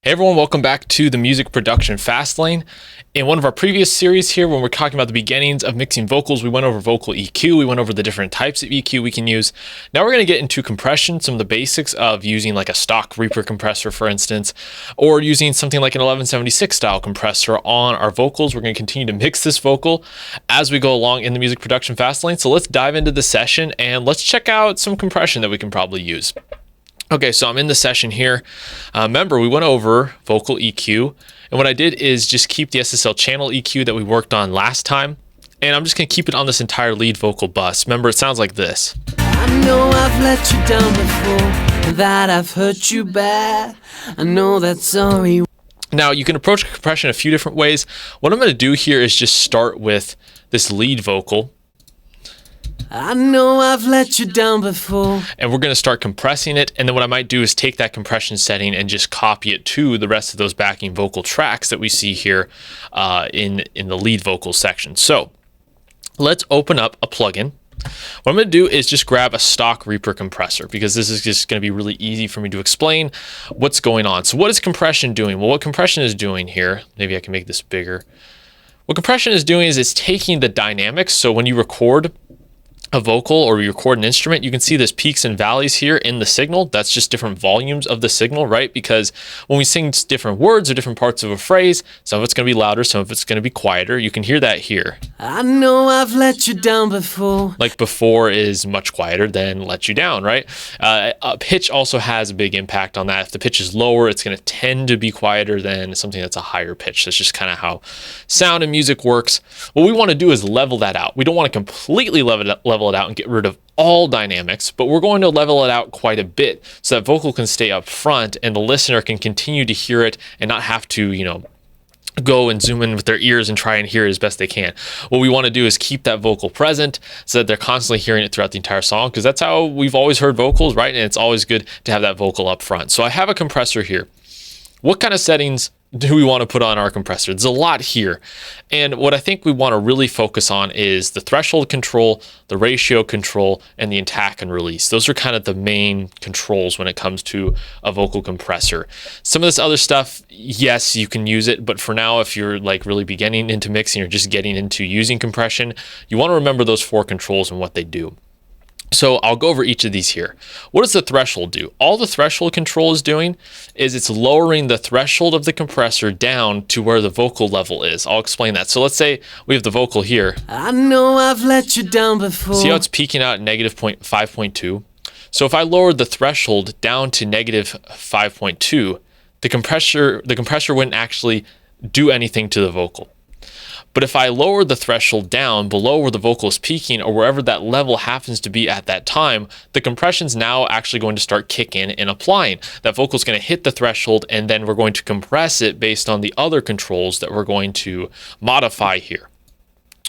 Hey everyone, welcome back to the Music Production Fast Lane. In one of our previous series here, when we're talking about the beginnings of mixing vocals, we went over vocal EQ, we went over the different types of EQ we can use. Now we're going to get into compression, some of the basics of using like a stock Reaper compressor, for instance, or using something like an 1176 style compressor on our vocals. We're going to continue to mix this vocal as we go along in the Music Production Fast Lane. So let's dive into the session and let's check out some compression that we can probably use. Okay, so I'm in the session here. Remember, we went over vocal EQ, and what I did is just keep the SSL channel EQ that we worked on last time, and I'm just gonna keep it on this entire lead vocal bus. Remember, it sounds like this. I know I've let you down before, that I've hurt you bad. I know that sorry. Now, you can approach compression a few different ways. What I'm gonna do here is just start with this lead vocal. I know I've let you down before. And we're going to start compressing it. And then what I might do is take that compression setting and just copy it to the rest of those backing vocal tracks that we see here in the lead vocal section. So let's open up a plugin. What I'm going to do is just grab a stock Reaper compressor, because this is just going to be really easy for me to explain what's going on. So what is compression doing? Well, what compression is doing here, maybe I can make this bigger. What compression is doing is it's taking the dynamics. So when you record a vocal or you record an instrument, you can see there's peaks and valleys here in the signal. That's just different volumes of the signal, right? Because when we sing different words or different parts of a phrase, some of it's going to be louder, some of it's going to be quieter. You can hear that here. I know I've let you down before. Like before is much quieter than let you down, right? Pitch also has a big impact on that. If the pitch is lower, it's going to tend to be quieter than something that's a higher pitch. That's just kind of how sound and music works. What we want to do is level that out. We don't want to completely level it out and get rid of all dynamics, but we're going to level it out quite a bit so that vocal can stay up front and the listener can continue to hear it and not have to, go and zoom in with their ears and try and hear it as best they can. What we want to do is keep that vocal present so that they're constantly hearing it throughout the entire song, because that's how we've always heard vocals, right? And it's always good to have that vocal up front. So I have a compressor here. What kind of settings do we want to put on our compressor? There's a lot here. And what I think we want to really focus on is the threshold control, the ratio control, and the attack and release. Those are kind of the main controls when it comes to a vocal compressor. Some of this other stuff, yes, you can use it, but for now, if you're like really beginning into mixing or just getting into using compression, you want to remember those four controls and what they do. So I'll go over each of these here. What does the threshold do? All the threshold control is doing is it's lowering the threshold of the compressor down to where the vocal level is. I'll explain that. So let's say we have the vocal here. I know I've let you down before. See how it's peaking out at negative 5.2? So if I lowered the threshold down to negative 5.2, the compressor wouldn't actually do anything to the vocal. But if I lower the threshold down below where the vocal is peaking or wherever that level happens to be at that time, the compression's now actually going to start kicking and applying. That vocal is going to hit the threshold, and then we're going to compress it based on the other controls that we're going to modify here.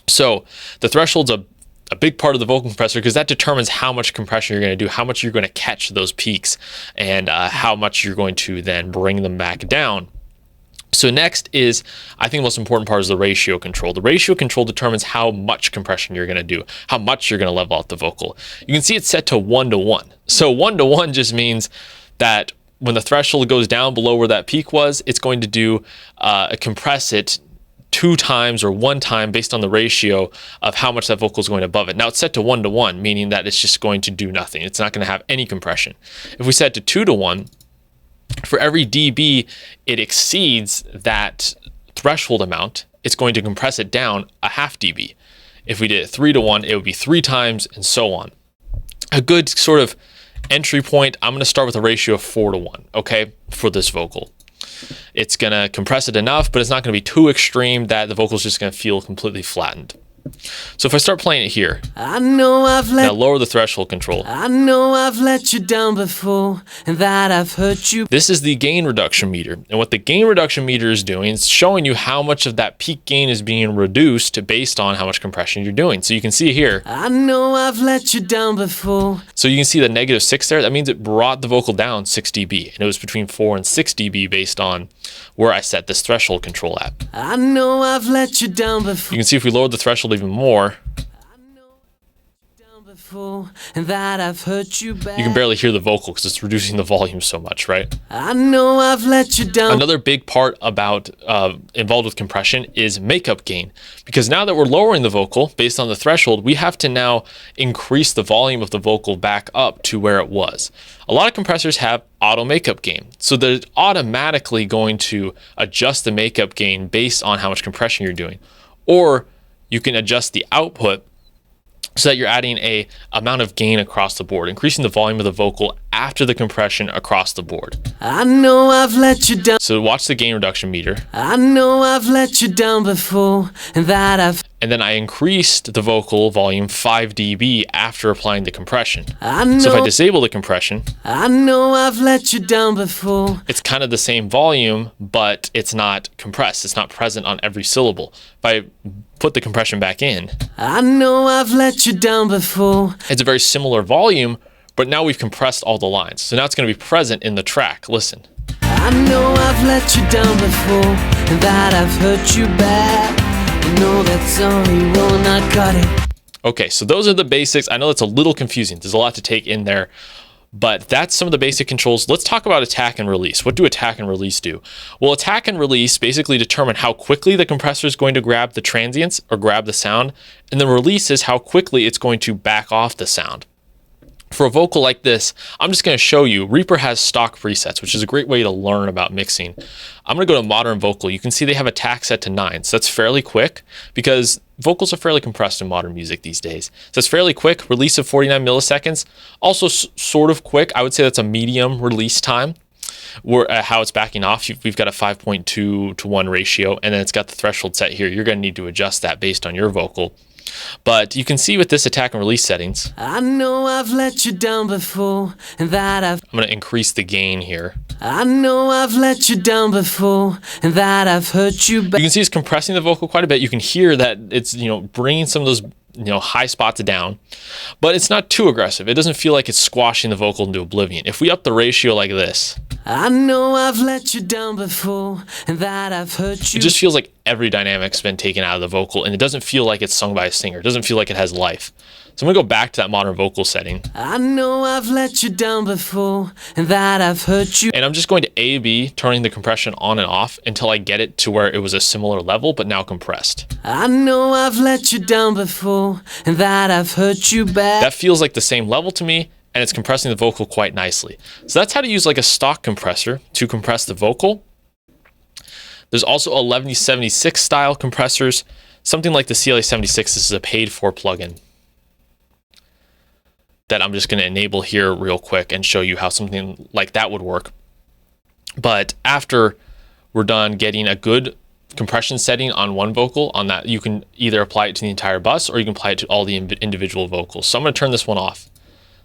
So the threshold's a big part of the vocal compressor because that determines how much compression you're going to do, how much you're going to catch those peaks, and how much you're going to then bring them back down. So next is, I think the most important part is the ratio control. The ratio control determines how much compression you're going to do, how much you're going to level out the vocal. You can see it's set to 1:1. So 1:1 just means that when the threshold goes down below where that peak was, it's going to do compress it 2 times or 1 time based on the ratio of how much that vocal is going above it. Now it's set to 1:1, meaning that it's just going to do nothing. It's not going to have any compression. If we set it to 2:1, for every dB it exceeds that threshold amount, it's going to compress it down a half dB. If we did it 3:1, it would be 3 times, and so on. A good sort of entry point, I'm going to start with a ratio of 4:1, okay, for this vocal. It's going to compress it enough, but it's not going to be too extreme that the vocal is just going to feel completely flattened. So if I start playing it here, I know I've now lower the threshold control. I know I've let you down before, and that I've hurt you. This is the gain reduction meter. And what the gain reduction meter is doing is showing you how much of that peak gain is being reduced based on how much compression you're doing. So you can see here. I know I've let you down before. So you can see the -6 there. That means it brought the vocal down 6 dB. And it was between 4 and 6 dB based on where I set this threshold control at. I know I've let you down before. You can see if we lowered the threshold even more, before, and that I've hurt you bad. You can barely hear the vocal because it's reducing the volume so much, right? I know I've let you down. Another big part about involved with compression is makeup gain, because now that we're lowering the vocal based on the threshold, we have to now increase the volume of the vocal back up to where it was. A lot of compressors have auto makeup gain, so they're automatically going to adjust the makeup gain based on how much compression you're doing. Or you can adjust the output so that you're adding a amount of gain across the board, increasing the volume of the vocal after the compression across the board. I know I've let you down. So watch the gain reduction meter. I know I've let you down before, and that I've. And then I increased the vocal volume 5 dB after applying the compression. I know. So if I disable the compression, I know I've let you down before. it's kind of the same volume, but it's not compressed. It's not present on every syllable. If I put the compression back in, I know I've let you down before. it's a very similar volume, but now we've compressed all the lines. So now it's going to be present in the track. Listen. I know I've let you down before, and that I've hurt you bad. I know that sorry will not cut it. Okay, so those are the basics. I know that's a little confusing. There's a lot to take in there, but that's some of the basic controls. Let's talk about attack and release. What do attack and release do? Well, attack and release basically determine how quickly the compressor is going to grab the transients or grab the sound, and then release is how quickly it's going to back off the sound. For a vocal like this, I'm just going to show you. Reaper has stock presets, which is a great way to learn about mixing. I'm going to go to modern vocal. You can see they have attack set to 9, so that's fairly quick because vocals are fairly compressed in modern music these days. So it's fairly quick. Release of 49 milliseconds, also sort of quick. I would say that's a medium release time. How it's backing off, we've got a 5.2 to 1 ratio, and then it's got the threshold set here. You're going to need to adjust that based on your vocal. But you can see with this attack and release settings, I know I've let you down before, and that I've. I'm going to increase the gain here. I know I've let you down before, and that I've hurt you bad. You can see it's compressing the vocal quite a bit. You can hear that it's, bringing some of those, high spots down, but it's not too aggressive. It doesn't feel like it's squashing the vocal into oblivion. If we up the ratio like this, I know I've let you down before, and that I've hurt you. it just feels like every dynamic's been taken out of the vocal, and it doesn't feel like it's sung by a singer. It doesn't feel like it has life. So I'm going to go back to that modern vocal setting. I know I've let you down before, and that I've hurt you. And I'm just going to A-B, turning the compression on and off until I get it to where it was a similar level, but now compressed. I know I've let you down before, and that I've hurt you bad. That feels like the same level to me, and it's compressing the vocal quite nicely. So that's how to use like a stock compressor to compress the vocal. There's also 1176 style compressors. Something like the CLA76, this is a paid for plugin that I'm just going to enable here real quick and show you how something like that would work. But after we're done getting a good compression setting on one vocal, on that, you can either apply it to the entire bus or you can apply it to all the individual vocals. So I'm going to turn this one off.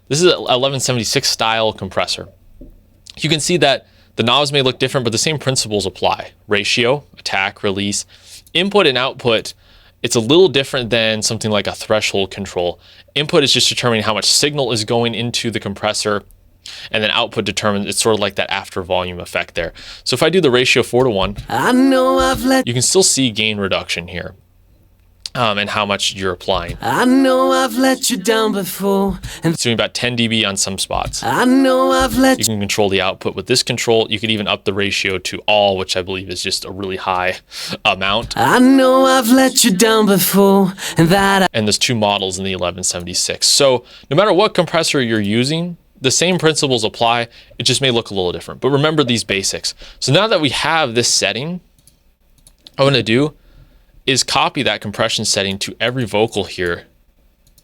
This is an 1176 style compressor. You can see that the knobs may look different, but the same principles apply. Ratio, attack, release, input and output. It's a little different than something like a threshold control. Input is just determining how much signal is going into the compressor, and then output determines, it's sort of like that after volume effect there. So if I do the ratio 4 to 1, I know I've let. you can still see gain reduction here. And how much you're applying. I know I've let you down before, and It's doing about 10 dB on some spots. I know I've let You can control the output with this control. You could even up the ratio to all, which I believe is just a really high amount. I know I've let you down before, and that And there's 2 models in the 1176. So no matter what compressor you're using, the same principles apply. It just may look a little different. But remember these basics. So now that we have this setting, what I'm going to do is copy that compression setting to every vocal here.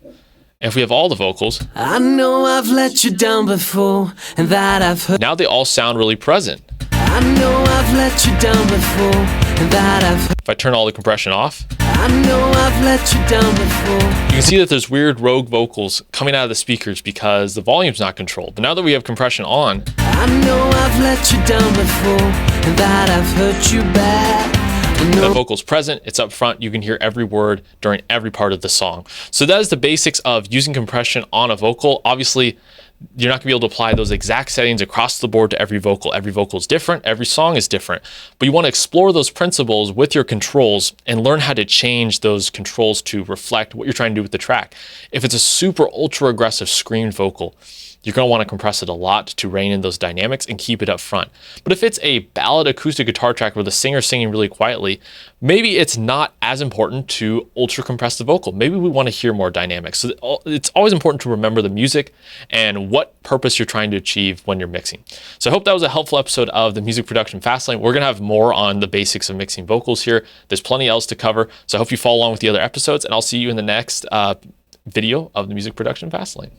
And if we have all the vocals, I know I've let you down before, and that I've hurt. now they all sound really present. I know I've let you down before, and that I've hurt. If I turn all the compression off, I know I've let you down before. you can see that there's weird rogue vocals coming out of the speakers because the volume's not controlled. But now that we have compression on, I know I've let you down before, and that I've hurt you bad. I the know. vocal's present, it's up front, you can hear every word during every part of the song. So that is the basics of using compression on a vocal. Obviously, you're not gonna be able to apply those exact settings across the board to every vocal. Every vocal is different, every song is different, but you wanna explore those principles with your controls and learn how to change those controls to reflect what you're trying to do with the track. If it's a super ultra aggressive screamed vocal, you're going to want to compress it a lot to rein in those dynamics and keep it up front. But if it's a ballad acoustic guitar track where the singer's singing really quietly, maybe it's not as important to ultra compress the vocal. Maybe we want to hear more dynamics. So it's always important to remember the music and what purpose you're trying to achieve when you're mixing. So I hope that was a helpful episode of the Music Production Fastlane. We're going to have more on the basics of mixing vocals here. There's plenty else to cover. So I hope you follow along with the other episodes, and I'll see you in the next video of the Music Production Fastlane.